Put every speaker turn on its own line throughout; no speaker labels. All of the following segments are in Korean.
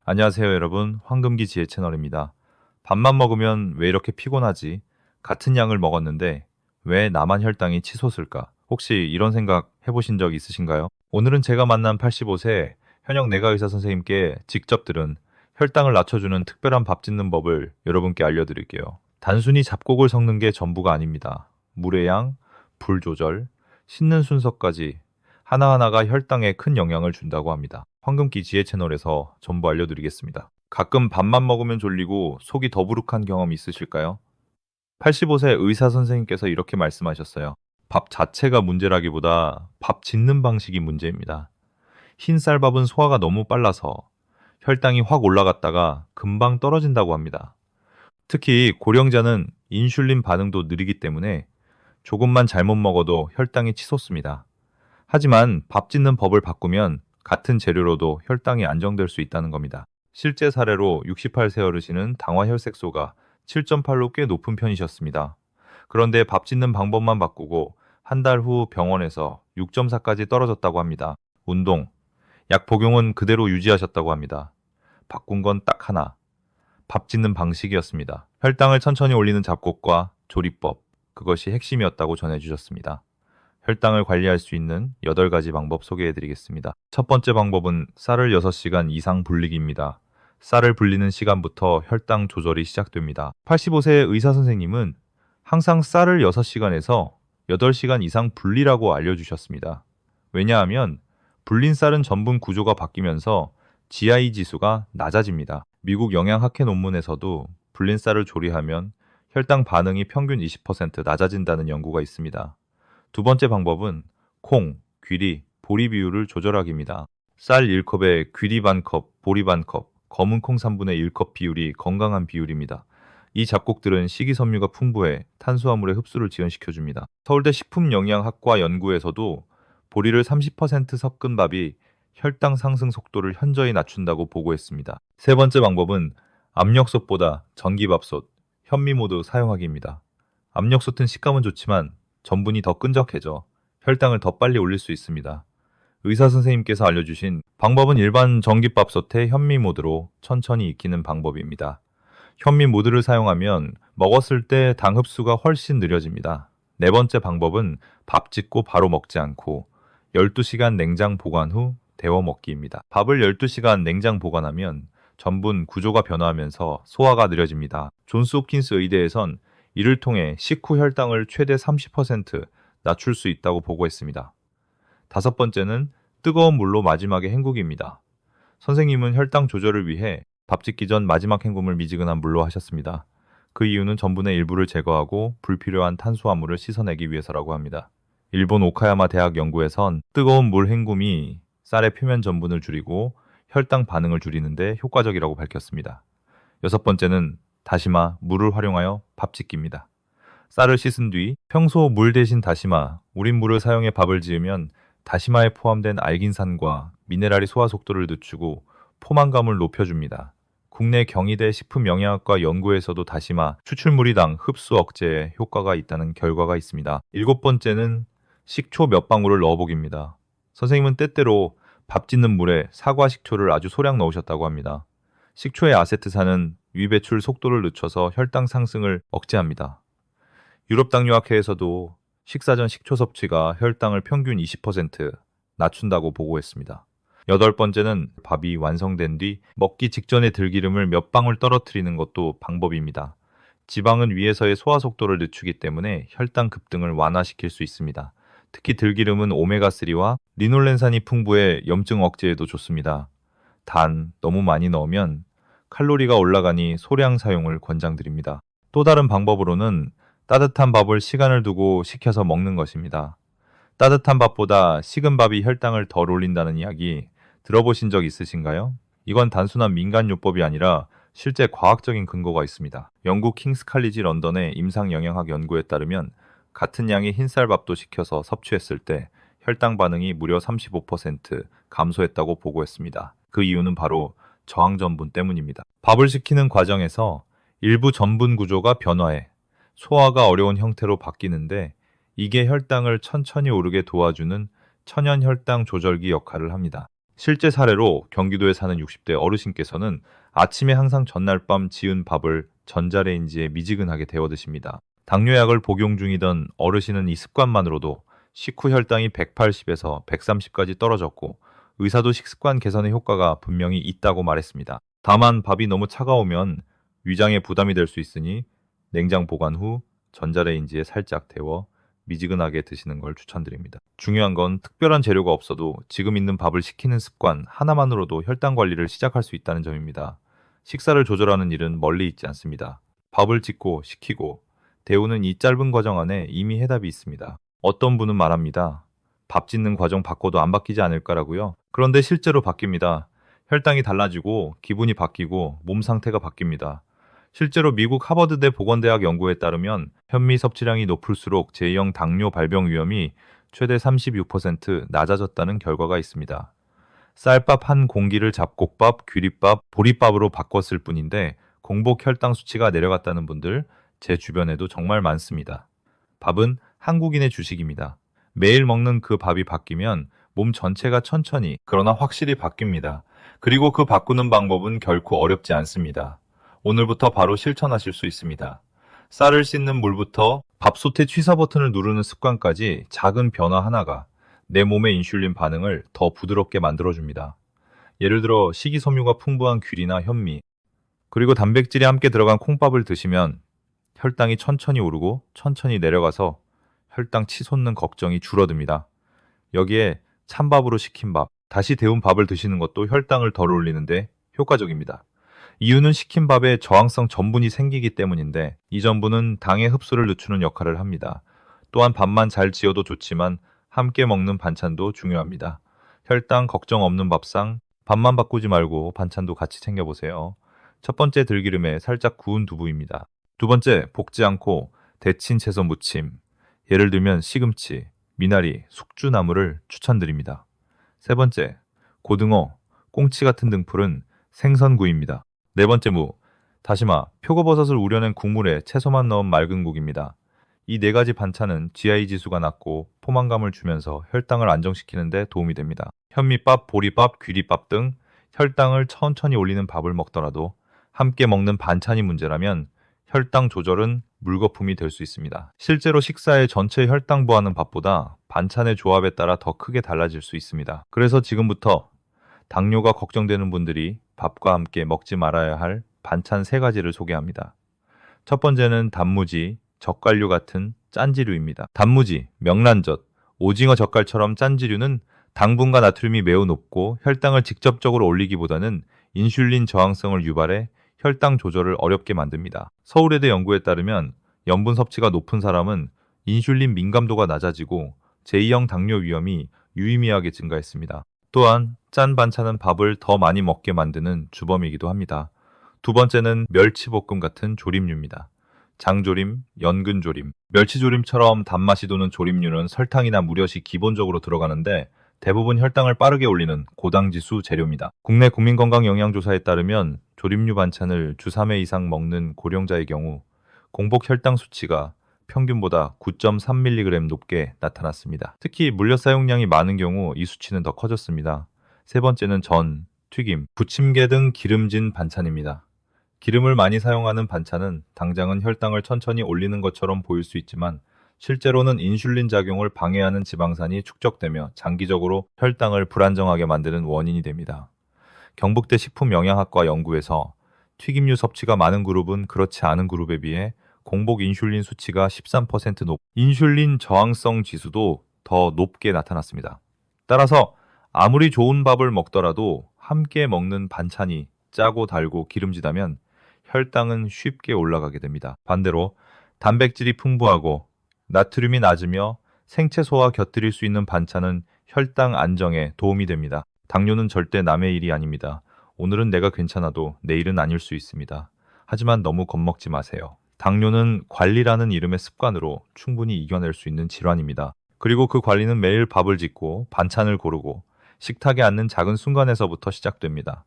안녕하세요, 여러분. 황금기 지혜 채널입니다. 밥만 먹으면 왜 이렇게 피곤하지? 같은 양을 먹었는데 왜 나만 혈당이 치솟을까? 혹시 이런 생각 해보신 적 있으신가요? 오늘은 제가 만난 85세 현역 내과의사 선생님께 직접 들은 혈당을 낮춰주는 특별한 밥 짓는 법을 여러분께 알려드릴게요. 단순히 잡곡을 섞는 게 전부가 아닙니다. 물의 양, 불 조절, 씻는 순서까지 하나하나가 혈당에 큰 영향을 준다고 합니다. 황금기 지혜 채널에서 전부 알려드리겠습니다. 가끔 밥만 먹으면 졸리고 속이 더부룩한 경험 있으실까요? 85세 의사 선생님께서 이렇게 말씀하셨어요. 밥 자체가 문제라기보다 밥 짓는 방식이 문제입니다. 흰 쌀밥은 소화가 너무 빨라서 혈당이 확 올라갔다가 금방 떨어진다고 합니다. 특히 고령자는 인슐린 반응도 느리기 때문에 조금만 잘못 먹어도 혈당이 치솟습니다. 하지만 밥 짓는 법을 바꾸면 같은 재료로도 혈당이 안정될 수 있다는 겁니다. 실제 사례로 68세 어르신은 당화혈색소가 7.8로 꽤 높은 편이셨습니다. 그런데 밥 짓는 방법만 바꾸고 한 달 후 병원에서 6.4까지 떨어졌다고 합니다. 운동, 약 복용은 그대로 유지하셨다고 합니다. 바꾼 건 딱 하나, 밥 짓는 방식이었습니다. 혈당을 천천히 올리는 잡곡과 조리법, 그것이 핵심이었다고 전해주셨습니다. 혈당을 관리할 수 있는 8가지 방법 소개해드리겠습니다. 첫 번째 방법은 쌀을 6시간 이상 불리기입니다. 쌀을 불리는 시간부터 혈당 조절이 시작됩니다. 85세 의사 선생님은 항상 쌀을 6시간에서 8시간 이상 불리라고 알려주셨습니다. 왜냐하면 불린 쌀은 전분 구조가 바뀌면서 GI 지수가 낮아집니다. 미국 영양학회 논문에서도 불린 쌀을 조리하면 혈당 반응이 평균 20% 낮아진다는 연구가 있습니다. 두 번째 방법은 콩, 귀리, 보리 비율을 조절하기입니다. 쌀 1컵에 귀리 반컵, 보리 반컵, 검은 콩 3분의 1컵 비율이 건강한 비율입니다. 이 잡곡들은 식이섬유가 풍부해 탄수화물의 흡수를 지연시켜줍니다. 서울대 식품영양학과 연구에서도 보리를 30% 섞은 밥이 혈당 상승 속도를 현저히 낮춘다고 보고했습니다. 세 번째 방법은 압력솥보다 전기밥솥, 현미모드 사용하기입니다. 압력솥은 식감은 좋지만 전분이 더 끈적해져 혈당을 더 빨리 올릴 수 있습니다. 의사 선생님께서 알려주신 방법은 일반 전기밥솥의 현미 모드로 천천히 익히는 방법입니다. 현미 모드를 사용하면 먹었을 때 당 흡수가 훨씬 느려집니다. 네 번째 방법은 밥 짓고 바로 먹지 않고 12시간 냉장 보관 후 데워 먹기입니다. 밥을 12시간 냉장 보관하면 전분 구조가 변화하면서 소화가 느려집니다. 존스 홉킨스 의대에선 이를 통해 식후 혈당을 최대 30% 낮출 수 있다고 보고했습니다. 다섯 번째는 뜨거운 물로 마지막에 헹구기입니다. 선생님은 혈당 조절을 위해 밥 짓기 전 마지막 헹굼을 미지근한 물로 하셨습니다. 그 이유는 전분의 일부를 제거하고 불필요한 탄수화물을 씻어내기 위해서라고 합니다. 일본 오카야마 대학 연구에선 뜨거운 물 헹굼이 쌀의 표면 전분을 줄이고 혈당 반응을 줄이는데 효과적이라고 밝혔습니다. 여섯 번째는 다시마, 물을 활용하여 밥 짓기입니다. 쌀을 씻은 뒤 평소 물 대신 다시마, 우린 물을 사용해 밥을 지으면 다시마에 포함된 알긴산과 미네랄이 소화 속도를 늦추고 포만감을 높여줍니다. 국내 경희대 식품영양학과 연구에서도 다시마, 추출물이당 흡수 억제에 효과가 있다는 결과가 있습니다. 일곱 번째는 식초 몇 방울을 넣어보기입니다. 선생님은 때때로 밥 짓는 물에 사과 식초를 아주 소량 넣으셨다고 합니다. 식초의 아세트산은 위배출 속도를 늦춰서 혈당 상승을 억제합니다. 유럽당뇨학회에서도 식사 전 식초 섭취가 혈당을 평균 20% 낮춘다고 보고했습니다. 여덟 번째는 밥이 완성된 뒤 먹기 직전에 들기름을 몇 방울 떨어뜨리는 것도 방법입니다. 지방은 위에서의 소화 속도를 늦추기 때문에 혈당 급등을 완화시킬 수 있습니다. 특히 들기름은 오메가3와 리놀렌산이 풍부해 염증 억제에도 좋습니다. 단, 너무 많이 넣으면 칼로리가 올라가니 소량 사용을 권장드립니다. 또 다른 방법으로는 따뜻한 밥을 시간을 두고 식혀서 먹는 것입니다. 따뜻한 밥보다 식은 밥이 혈당을 덜 올린다는 이야기 들어보신 적 있으신가요? 이건 단순한 민간요법이 아니라 실제 과학적인 근거가 있습니다. 영국 킹스 칼리지 런던의 임상영양학 연구에 따르면 같은 양의 흰쌀밥도 식혀서 섭취했을 때 혈당 반응이 무려 35% 감소했다고 보고했습니다. 그 이유는 바로 저항 전분 때문입니다. 밥을 식히는 과정에서 일부 전분 구조가 변화해 소화가 어려운 형태로 바뀌는데 이게 혈당을 천천히 오르게 도와주는 천연 혈당 조절기 역할을 합니다. 실제 사례로 경기도에 사는 60대 어르신께서는 아침에 항상 전날 밤 지은 밥을 전자레인지에 미지근하게 데워 드십니다. 당뇨약을 복용 중이던 어르신은 이 습관만으로도 식후 혈당이 180에서 130까지 떨어졌고 의사도 식습관 개선의 효과가 분명히 있다고 말했습니다. 다만 밥이 너무 차가우면 위장에 부담이 될 수 있으니 냉장 보관 후 전자레인지에 살짝 데워 미지근하게 드시는 걸 추천드립니다. 중요한 건 특별한 재료가 없어도 지금 있는 밥을 식히는 습관 하나만으로도 혈당 관리를 시작할 수 있다는 점입니다. 식사를 조절하는 일은 멀리 있지 않습니다. 밥을 짓고 식히고 데우는 이 짧은 과정 안에 이미 해답이 있습니다. 어떤 분은 말합니다. 밥 짓는 과정 바꿔도 안 바뀌지 않을까라고요? 그런데 실제로 바뀝니다. 혈당이 달라지고 기분이 바뀌고 몸 상태가 바뀝니다. 실제로 미국 하버드대 보건대학 연구에 따르면 현미 섭취량이 높을수록 제2형 당뇨 발병 위험이 최대 36% 낮아졌다는 결과가 있습니다. 쌀밥 한 공기를 잡곡밥, 귀리밥, 보리밥으로 바꿨을 뿐인데 공복 혈당 수치가 내려갔다는 분들 제 주변에도 정말 많습니다. 밥은 한국인의 주식입니다. 매일 먹는 그 밥이 바뀌면 몸 전체가 천천히 그러나 확실히 바뀝니다. 그리고 그 바꾸는 방법은 결코 어렵지 않습니다. 오늘부터 바로 실천하실 수 있습니다. 쌀을 씻는 물부터 밥솥의 취사 버튼을 누르는 습관까지 작은 변화 하나가 내 몸의 인슐린 반응을 더 부드럽게 만들어줍니다. 예를 들어 식이섬유가 풍부한 귤이나 현미, 그리고 단백질이 함께 들어간 콩밥을 드시면 혈당이 천천히 오르고 천천히 내려가서 혈당 치솟는 걱정이 줄어듭니다. 여기에 찬밥으로 식힌 밥, 다시 데운 밥을 드시는 것도 혈당을 덜 올리는데 효과적입니다. 이유는 식힌 밥에 저항성 전분이 생기기 때문인데 이 전분은 당의 흡수를 늦추는 역할을 합니다. 또한 밥만 잘 지어도 좋지만 함께 먹는 반찬도 중요합니다. 혈당 걱정 없는 밥상, 밥만 바꾸지 말고 반찬도 같이 챙겨보세요. 첫 번째 들기름에 살짝 구운 두부입니다. 두 번째, 볶지 않고 데친 채소 무침, 예를 들면 시금치, 미나리, 숙주나물을 추천드립니다. 세 번째, 고등어, 꽁치 같은 등풀은 생선구이입니다. 네 번째 무, 다시마, 표고버섯을 우려낸 국물에 채소만 넣은 맑은 국입니다. 이 네 가지 반찬은 GI 지수가 낮고 포만감을 주면서 혈당을 안정시키는 데 도움이 됩니다. 현미밥, 보리밥, 귀리밥 등 혈당을 천천히 올리는 밥을 먹더라도 함께 먹는 반찬이 문제라면 혈당 조절은 물거품이 될 수 있습니다. 실제로 식사의 전체 혈당 부하는 밥보다 반찬의 조합에 따라 더 크게 달라질 수 있습니다. 그래서 지금부터 당뇨가 걱정되는 분들이 밥과 함께 먹지 말아야 할 반찬 세 가지를 소개합니다. 첫 번째는 단무지, 젓갈류 같은 짠지류입니다. 단무지, 명란젓, 오징어 젓갈처럼 짠지류는 당분과 나트륨이 매우 높고 혈당을 직접적으로 올리기보다는 인슐린 저항성을 유발해 혈당 조절을 어렵게 만듭니다. 서울예대 연구에 따르면 염분 섭취가 높은 사람은 인슐린 민감도가 낮아지고 제2형 당뇨 위험이 유의미하게 증가했습니다. 또한 짠 반찬은 밥을 더 많이 먹게 만드는 주범이기도 합니다. 두 번째는 멸치볶음 같은 조림류입니다. 장조림, 연근조림, 멸치조림처럼 단맛이 도는 조림류는 설탕이나 무엿이 기본적으로 들어가는데 대부분 혈당을 빠르게 올리는 고당지수 재료입니다. 국내 국민건강영양조사에 따르면 조림류 반찬을 주 3회 이상 먹는 고령자의 경우 공복 혈당 수치가 평균보다 9.3mg 높게 나타났습니다. 특히 물엿 사용량이 많은 경우 이 수치는 더 커졌습니다. 세 번째는 전, 튀김, 부침개 등 기름진 반찬입니다. 기름을 많이 사용하는 반찬은 당장은 혈당을 천천히 올리는 것처럼 보일 수 있지만 실제로는 인슐린 작용을 방해하는 지방산이 축적되며 장기적으로 혈당을 불안정하게 만드는 원인이 됩니다. 경북대 식품영양학과 연구에서 튀김류 섭취가 많은 그룹은 그렇지 않은 그룹에 비해 공복 인슐린 수치가 13% 인슐린 저항성 지수도 더 높게 나타났습니다. 따라서 아무리 좋은 밥을 먹더라도 함께 먹는 반찬이 짜고 달고 기름지다면 혈당은 쉽게 올라가게 됩니다. 반대로 단백질이 풍부하고 나트륨이 낮으며 생채소와 곁들일 수 있는 반찬은 혈당 안정에 도움이 됩니다. 당뇨는 절대 남의 일이 아닙니다. 오늘은 내가 괜찮아도 내일은 아닐 수 있습니다. 하지만 너무 겁먹지 마세요. 당뇨는 관리라는 이름의 습관으로 충분히 이겨낼 수 있는 질환입니다. 그리고 그 관리는 매일 밥을 짓고 반찬을 고르고 식탁에 앉는 작은 순간에서부터 시작됩니다.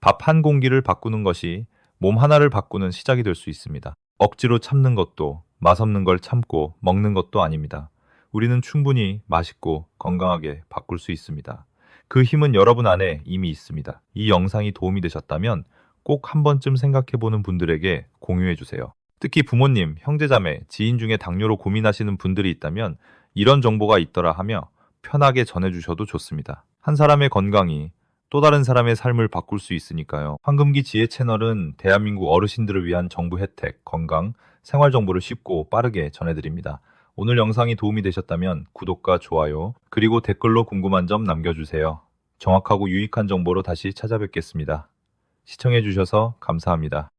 밥 한 공기를 바꾸는 것이 몸 하나를 바꾸는 시작이 될 수 있습니다. 억지로 참는 것도 맛없는 걸 참고 먹는 것도 아닙니다. 우리는 충분히 맛있고 건강하게 바꿀 수 있습니다. 그 힘은 여러분 안에 이미 있습니다. 이 영상이 도움이 되셨다면 꼭 한 번쯤 생각해보는 분들에게 공유해주세요. 특히 부모님, 형제자매, 지인 중에 당뇨로 고민하시는 분들이 있다면 이런 정보가 있더라 하며 편하게 전해주셔도 좋습니다. 한 사람의 건강이 또 다른 사람의 삶을 바꿀 수 있으니까요. 황금기 지혜 채널은 대한민국 어르신들을 위한 정부 혜택, 건강, 생활 정보를 쉽고 빠르게 전해드립니다. 오늘 영상이 도움이 되셨다면 구독과 좋아요, 그리고 댓글로 궁금한 점 남겨주세요. 정확하고 유익한 정보로 다시 찾아뵙겠습니다. 시청해주셔서 감사합니다.